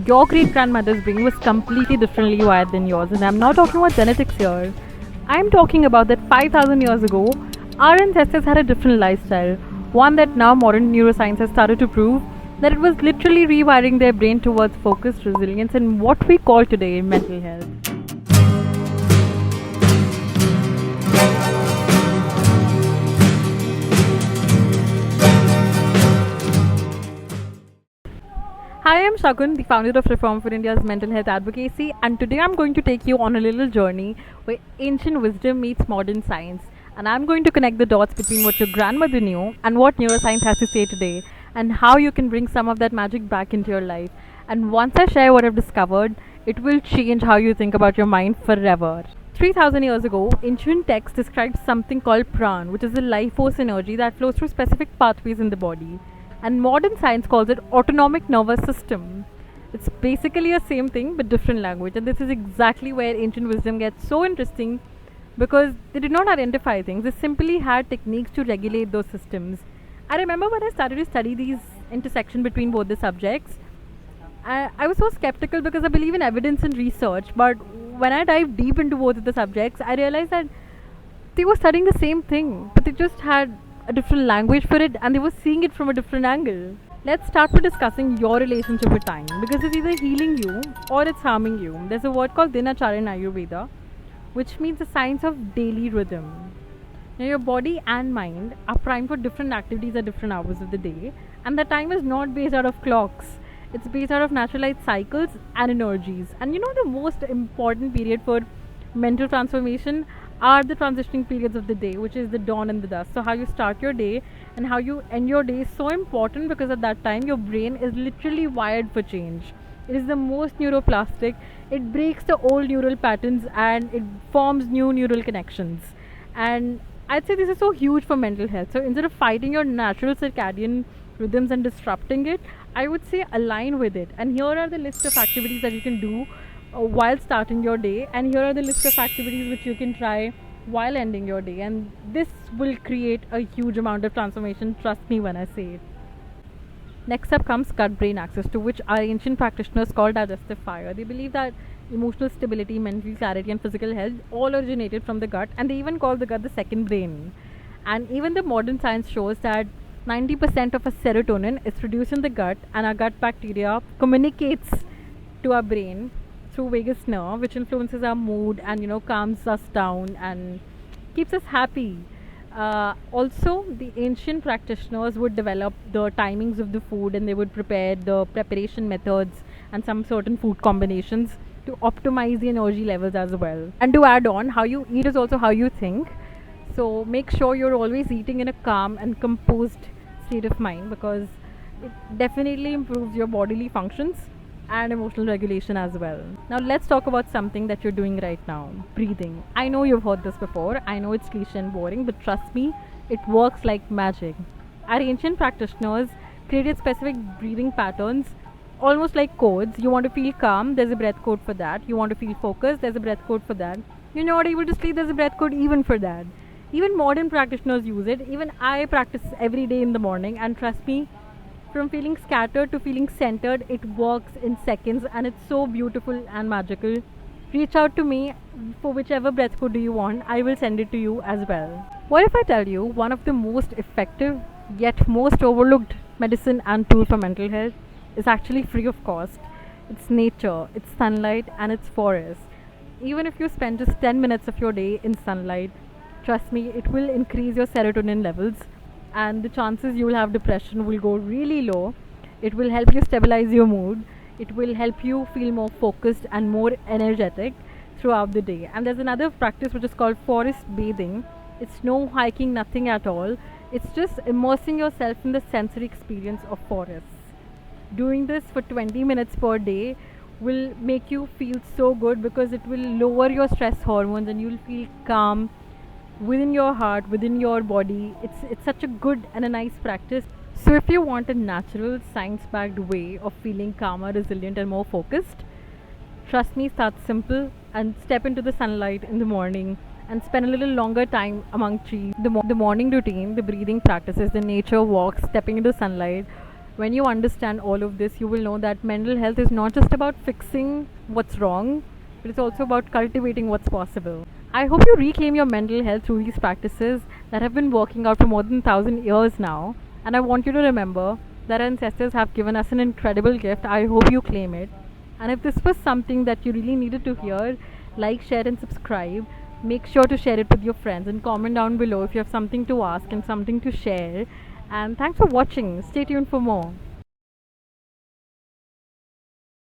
Your great grandmother's brain was completely differently wired than yours, and I'm not talking about genetics here. I'm talking about that 5,000 years ago, our ancestors had a different lifestyle, one that now modern neuroscience has started to prove that it was literally rewiring their brain towards focus, resilience, and what we call today mental health. Hi, I'm Shagun, the founder of Reform for India's mental health advocacy, and today I'm going to take you on a little journey where ancient wisdom meets modern science. And I'm going to connect the dots between what your grandmother knew and what neuroscience has to say today, and how you can bring some of that magic back into your life. And once I share what I've discovered, it will change how you think about your mind forever. 3000 years ago, ancient texts described something called pran, which is a life force energy that flows through specific pathways in the body, and modern science calls it autonomic nervous system. It's basically the same thing but different language, and this is exactly where ancient wisdom gets so interesting because they did not identify things, they simply had techniques to regulate those systems. I remember when I started to study these intersection between both the subjects, I was so skeptical because I believe in evidence and research, but when I dive deep into both of the subjects, I realized that they were studying the same thing, but they just had a different language for it and they were seeing it from a different angle. Let's start with discussing your relationship with time because it's either healing you or it's harming you. There's a word called Dinacharya in Ayurveda, which means the science of daily rhythm. Now, your body and mind are primed for different activities at different hours of the day, and the time is not based out of clocks. It's based out of natural light cycles and energies. And you know, the most important period for mental transformation are the transitioning periods of the day, which is the dawn and the dusk. So, how you start your day and how you end your day is so important because at that time your brain is literally wired for change. It is the most neuroplastic, it breaks the old neural patterns and it forms new neural connections. And I'd say this is so huge for mental health. So instead of fighting your natural circadian rhythms and disrupting it, I would say align with it. And here are the list of activities that you can do while starting your day, and here are the list of activities which you can try while ending your day. And this will create a huge amount of transformation. Trust me when I say it. Next up comes gut brain axis, to which our ancient practitioners call digestive fire. They believe that emotional stability, mental clarity, and physical health all originated from the gut, and they even call the gut the second brain. And even the modern science shows that 90% of our serotonin is produced in the gut, and our gut bacteria communicates to our brain through vagus nerve, which influences our mood and calms us down and keeps us happy. Also, the ancient practitioners would develop the timings of the food and they would prepare the preparation methods and some certain food combinations to optimize the energy levels as well. And to add on, how you eat is also how you think. So, make sure you're always eating in a calm and composed state of mind because it definitely improves your bodily functions and emotional regulation as well. Now, let's talk about something that you're doing right now, breathing. I know you've heard this before, I know it's cliche and boring, but trust me, it works like magic. Our ancient practitioners created specific breathing patterns, almost like codes. You want to feel calm, there's a breath code for that. You want to feel focused, there's a breath code for that. You're not able to sleep, there's a breath code even for that. Even modern practitioners use it. Even I practice every day in the morning, and trust me, from feeling scattered to feeling centered, it works in seconds and it's so beautiful and magical. Reach out to me for whichever breath code do you want. I will send it to you as well. What if I tell you one of the most effective yet most overlooked medicine and tool for mental health is actually free of cost? It's nature, it's sunlight, and it's forest. Even if you spend just 10 minutes of your day in sunlight, trust me, it will increase your serotonin levels and the chances you will have depression will go really low. It will help you stabilize your mood. It will help you feel more focused and more energetic throughout the day. And there's another practice which is called forest bathing. It's no hiking, nothing at all. It's just immersing yourself in the sensory experience of forests. Doing this for 20 minutes per day will make you feel so good because it will lower your stress hormones and you'll feel calm within your heart, within your body. It's such a good and a nice practice. So if you want a natural, science-backed way of feeling calmer, resilient, and more focused, trust me, start simple and step into the sunlight in the morning and spend a little longer time among trees. The morning routine, the breathing practices, the nature walks, stepping into sunlight, When you understand all of this, you will know that mental health is not just about fixing what's wrong, but it's also about cultivating what's possible. I hope you reclaim your mental health through these practices that have been working out for more than 1,000 years now. And I want you to remember that our ancestors have given us an incredible gift. I hope you claim it. And if this was something that you really needed to hear, like, share, and subscribe. Make sure to share it with your friends and comment down below if you have something to ask and something to share. And thanks for watching. Stay tuned for more.